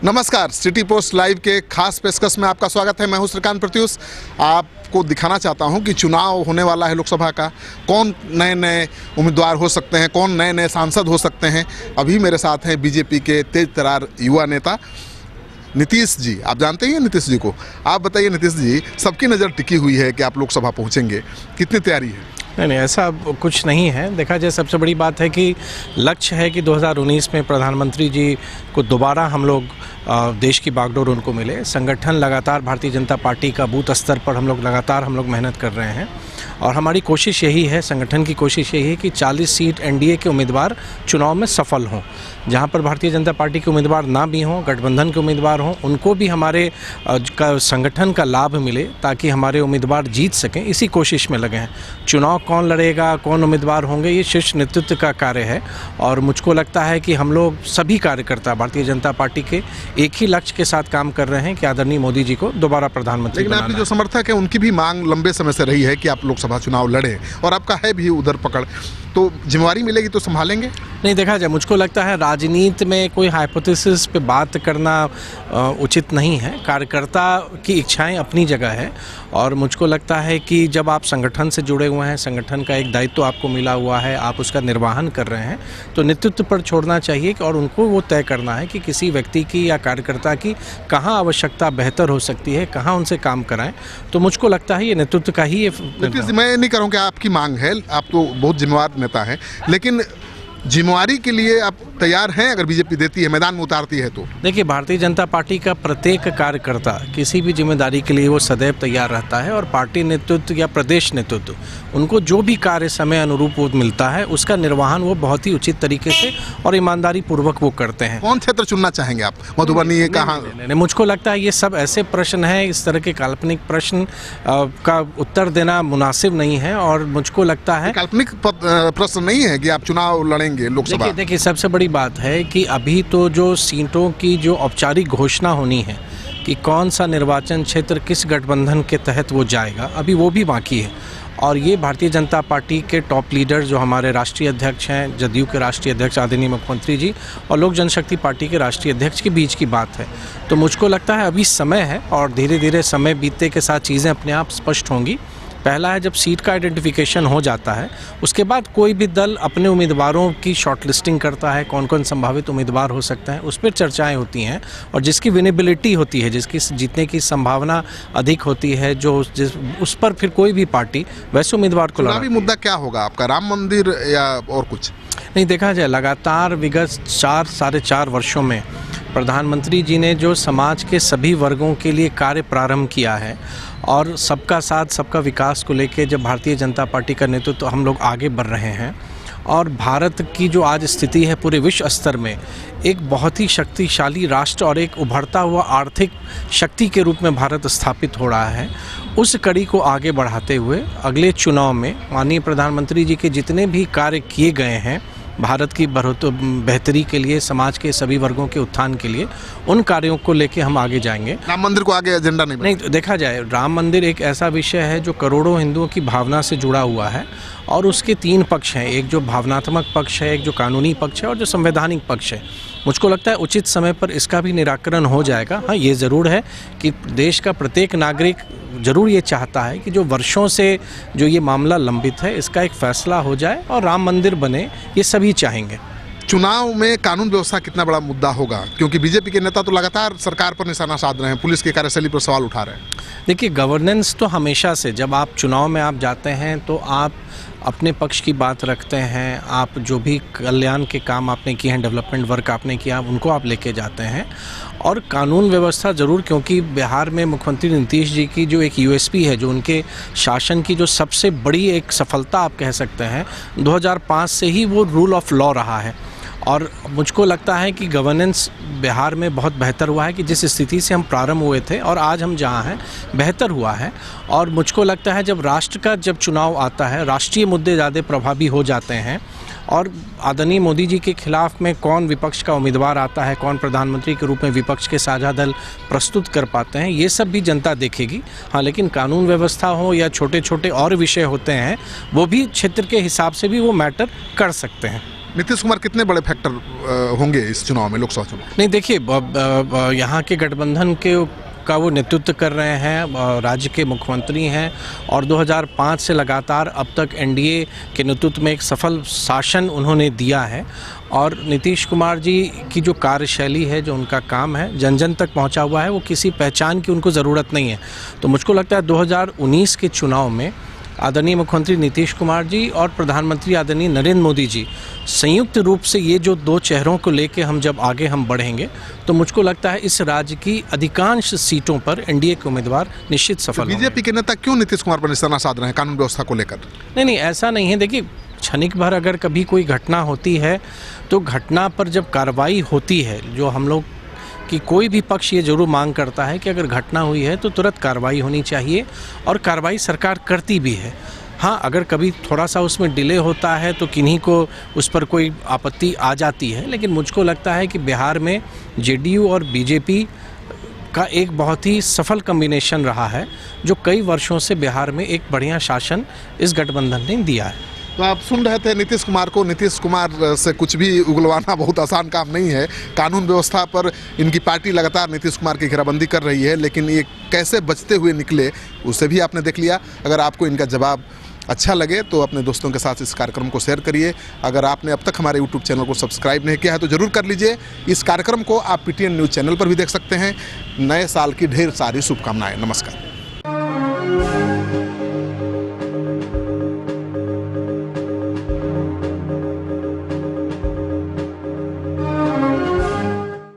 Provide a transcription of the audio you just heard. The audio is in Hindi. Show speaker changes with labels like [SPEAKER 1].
[SPEAKER 1] नमस्कार, सिटी पोस्ट लाइव के खास पेशकश में आपका स्वागत है। मैं हूं श्रीकांत प्रत्युष। आपको दिखाना चाहता हूं कि चुनाव होने वाला है लोकसभा का, कौन नए नए उम्मीदवार हो सकते हैं, कौन नए नए सांसद हो सकते हैं। अभी मेरे साथ हैं बीजेपी के तेज तरार युवा नेता नीतीश जी। आप जानते ही हैं नीतीश जी को। आप बताइए नीतीश जी, सबकी नज़र टिकी हुई है कि आप लोकसभा पहुँचेंगे, कितनी तैयारी है?
[SPEAKER 2] नहीं, ऐसा कुछ नहीं है। देखा जाए, सबसे बड़ी बात है कि लक्ष्य है कि 2019 में प्रधानमंत्री जी को दोबारा हम लोग देश की बागडोर उनको मिले। संगठन लगातार भारतीय जनता पार्टी का बूथ स्तर पर हम लोग मेहनत कर रहे हैं और हमारी कोशिश यही है, संगठन की कोशिश यही है कि 40 सीट एनडीए के उम्मीदवार चुनाव में सफल हों। जहां पर भारतीय जनता पार्टी के उम्मीदवार ना भी हों, गठबंधन के उम्मीदवार हों, उनको भी हमारे संगठन का लाभ मिले ताकि हमारे उम्मीदवार जीत सकें। इसी कोशिश में लगे हैं। चुनाव कौन लड़ेगा, कौन उम्मीदवार होंगे, ये शीर्ष नेतृत्व का कार्य है और मुझको लगता है कि हम लोग सभी कार्यकर्ता भारतीय जनता पार्टी के एक ही लक्ष्य के साथ काम कर रहे हैं कि आदरणीय मोदी जी को दोबारा प्रधानमंत्री
[SPEAKER 1] बनाना। लेकिन आपके जो समर्थक हैं उनकी भी मांग लंबे समय से रही है कि आप लोकसभा चुनाव लड़ें और आपका है भी उधर पकड़, तो जिम्मेवारी मिलेगी तो संभालेंगे?
[SPEAKER 2] नहीं, देखा जाए, मुझको लगता है राजनीति में कोई हाइपोथेसिस पे बात करना उचित नहीं है। कार्यकर्ता की इच्छाएं अपनी जगह है और मुझको लगता है कि जब आप संगठन से जुड़े हुए हैं, संगठन का एक दायित्व आपको मिला हुआ है, आप उसका निर्वहन कर रहे हैं, तो नेतृत्व पर छोड़ना चाहिए और उनको वो तय करना है कि किसी व्यक्ति की या कार्यकर्ता की कहाँ आवश्यकता बेहतर हो सकती है, कहाँ उनसे काम कराएं। तो मुझको लगता है ये नेतृत्व का ही
[SPEAKER 1] मैं नहीं करूँ कि आपकी मांग है, आप तो बहुत जिम्मेवार नेता हैं, लेकिन जिम्मेवारी के लिए आप तैयार हैं अगर बीजेपी देती है, मैदान में उतारती है तो?
[SPEAKER 2] देखिए, भारतीय जनता पार्टी का प्रत्येक कार्यकर्ता किसी भी जिम्मेदारी के लिए वो सदैव तैयार रहता है और पार्टी नेतृत्व या प्रदेश नेतृत्व उनको जो भी कार्य समय अनुरूप मिलता है उसका निर्वहन वो बहुत ही उचित तरीके से और ईमानदारी पूर्वक वो करते हैं।
[SPEAKER 1] कौन क्षेत्र चुनना चाहेंगे आप? मधुबनी है, कहाँ?
[SPEAKER 2] नहीं, मुझको लगता है ये सब ऐसे प्रश्न हैं, इस तरह के काल्पनिक प्रश्न का उत्तर देना मुनासिब नहीं है और मुझको लगता है
[SPEAKER 1] काल्पनिक प्रश्न नहीं है कि आप चुनाव लड़ेंगे लोकसभा।
[SPEAKER 2] देखिए, सबसे बड़ी बात है कि अभी तो जो सीटों की जो औपचारिक घोषणा होनी है कि कौन सा निर्वाचन क्षेत्र किस गठबंधन के तहत वो जाएगा, अभी वो भी बाकी है और ये भारतीय जनता पार्टी के टॉप लीडर जो हमारे राष्ट्रीय अध्यक्ष हैं, जदयू के राष्ट्रीय अध्यक्ष आदरणीय मुख्यमंत्री जी और लोक जनशक्ति पार्टी के राष्ट्रीय अध्यक्ष के बीच की बात है। तो मुझको लगता है अभी समय है और धीरे धीरे समय बीतने के साथ चीज़ें अपने आप स्पष्ट होंगी। पहला है, जब सीट का आइडेंटिफिकेशन हो जाता है उसके बाद कोई भी दल अपने उम्मीदवारों की शॉर्टलिस्टिंग करता है, कौन कौन संभावित उम्मीदवार हो सकते हैं, उस पर चर्चाएं होती हैं और जिसकी विनेबिलिटी होती है, जिसकी जीतने की संभावना अधिक होती है, उस पर फिर कोई भी पार्टी वैसे उम्मीदवार को
[SPEAKER 1] चुनावी मुद्दा क्या होगा आपका? राम मंदिर या और कुछ?
[SPEAKER 2] नहीं, देखा जाए, लगातार विगत 4-4.5 वर्षों में प्रधानमंत्री जी ने जो समाज के सभी वर्गों के लिए कार्य प्रारंभ किया है और सबका साथ सबका विकास को लेके जब भारतीय जनता पार्टी का नेतृत्व हम लोग आगे बढ़ रहे हैं और भारत की जो आज स्थिति है पूरे विश्व स्तर में एक बहुत ही शक्तिशाली राष्ट्र और एक उभरता हुआ आर्थिक शक्ति के रूप में भारत स्थापित हो रहा है, उस कड़ी को आगे बढ़ाते हुए अगले चुनाव में माननीय प्रधानमंत्री जी के जितने भी कार्य किए गए हैं भारत की बेहतरी के लिए, समाज के सभी वर्गों के उत्थान के लिए, उन कार्यों को लेके हम आगे जाएंगे।
[SPEAKER 1] राम मंदिर को आगे एजेंडा नहीं,
[SPEAKER 2] देखा जाए, राम मंदिर एक ऐसा विषय है जो करोड़ों हिंदुओं की भावना से जुड़ा हुआ है और उसके 3 पक्ष हैं, एक जो भावनात्मक पक्ष है, एक जो कानूनी पक्ष है और जो संवैधानिक पक्ष है। मुझको लगता है उचित समय पर इसका भी निराकरण हो जाएगा। हाँ, ये ज़रूर है कि देश का प्रत्येक नागरिक ज़रूर ये चाहता है कि जो वर्षों से जो ये मामला लंबित है इसका एक फैसला हो जाए और राम मंदिर बने, ये सभी चाहेंगे।
[SPEAKER 1] चुनाव में कानून व्यवस्था कितना बड़ा मुद्दा होगा, क्योंकि बीजेपी के नेता तो लगातार सरकार पर निशाना साध रहे हैं, पुलिस की कार्यशैली पर सवाल उठा रहे हैं?
[SPEAKER 2] देखिए, गवर्नेंस तो हमेशा से, जब आप चुनाव में आप जाते हैं तो आप अपने पक्ष की बात रखते हैं, आप जो भी कल्याण के काम आपने किए हैं, डेवलपमेंट वर्क आपने किया, उनको आप लेके जाते हैं और कानून व्यवस्था ज़रूर, क्योंकि बिहार में मुख्यमंत्री नीतीश जी की जो एक यूएसपी है, जो उनके शासन की जो सबसे बड़ी एक सफलता आप कह सकते हैं, 2005 से ही वो रूल ऑफ लॉ रहा है और मुझको लगता है कि गवर्नेंस बिहार में बहुत बेहतर हुआ है कि जिस स्थिति से हम प्रारंभ हुए थे और आज हम जहाँ हैं बेहतर हुआ है और मुझको लगता है जब राष्ट्र का जब चुनाव आता है, राष्ट्रीय मुद्दे ज़्यादा प्रभावी हो जाते हैं और आदरणीय मोदी जी के खिलाफ में कौन विपक्ष का उम्मीदवार आता है, कौन प्रधानमंत्री के रूप में विपक्ष के साझा दल प्रस्तुत कर पाते हैं, ये सब भी जनता देखेगी। हाँ, लेकिन कानून व्यवस्था हो या छोटे छोटे और विषय होते हैं, वो भी क्षेत्र के हिसाब से भी वो मैटर कर सकते हैं।
[SPEAKER 1] नीतीश कुमार कितने बड़े फैक्टर होंगे इस चुनाव में, लोकसभा चुनाव?
[SPEAKER 2] नहीं देखिए, यहाँ के गठबंधन का वो नेतृत्व कर रहे हैं, राज्य के मुख्यमंत्री हैं और 2005 से लगातार अब तक एनडीए के नेतृत्व में एक सफल शासन उन्होंने दिया है। और नीतीश कुमार जी की जो कार्यशैली है, जो उनका काम है, जन जन तक पहुंचा हुआ है, वो किसी पहचान की उनको ज़रूरत नहीं है। तो मुझको लगता है 2019 के चुनाव में आदरणीय मुख्यमंत्री नीतीश कुमार जी और प्रधानमंत्री आदरणीय नरेंद्र मोदी जी संयुक्त रूप से ये जो दो चेहरों को लेके हम जब आगे हम बढ़ेंगे तो मुझको लगता है इस राज्य की अधिकांश सीटों पर एनडीए के उम्मीदवार निश्चित सफल होंगे।
[SPEAKER 1] बीजेपी के नेता क्यों नीतीश कुमार पर निशाना साध रहे हैं कानून व्यवस्था को लेकर?
[SPEAKER 2] नहीं, ऐसा नहीं है। देखिए, क्षणिक भर अगर कभी कोई घटना होती है तो घटना पर जब कार्रवाई होती है, जो हम लोग कि कोई भी पक्ष ये जरूर मांग करता है कि अगर घटना हुई है तो तुरंत कार्रवाई होनी चाहिए और कार्रवाई सरकार करती भी है। हाँ, अगर कभी थोड़ा सा उसमें डिले होता है तो किन्हीं को उस पर कोई आपत्ति आ जाती है, लेकिन मुझको लगता है कि बिहार में जेडीयू और बीजेपी का एक बहुत ही सफल कॉम्बिनेशन रहा है, जो कई वर्षों से बिहार में एक बढ़िया शासन इस गठबंधन ने दिया है।
[SPEAKER 1] तो आप सुन रहे थे नीतीश कुमार को। नीतीश कुमार से कुछ भी उगलवाना बहुत आसान काम नहीं है। कानून व्यवस्था पर इनकी पार्टी लगातार नीतीश कुमार की घेराबंदी कर रही है, लेकिन ये कैसे बचते हुए निकले उसे भी आपने देख लिया। अगर आपको इनका जवाब अच्छा लगे तो अपने दोस्तों के साथ इस कार्यक्रम को शेयर करिए। अगर आपने अब तक हमारे यूट्यूब चैनल को सब्सक्राइब नहीं किया है तो ज़रूर कर लीजिए। इस कार्यक्रम को आप पीटीएन न्यूज़ चैनल पर भी देख सकते हैं। नए साल की ढेर सारी शुभकामनाएं। नमस्कार।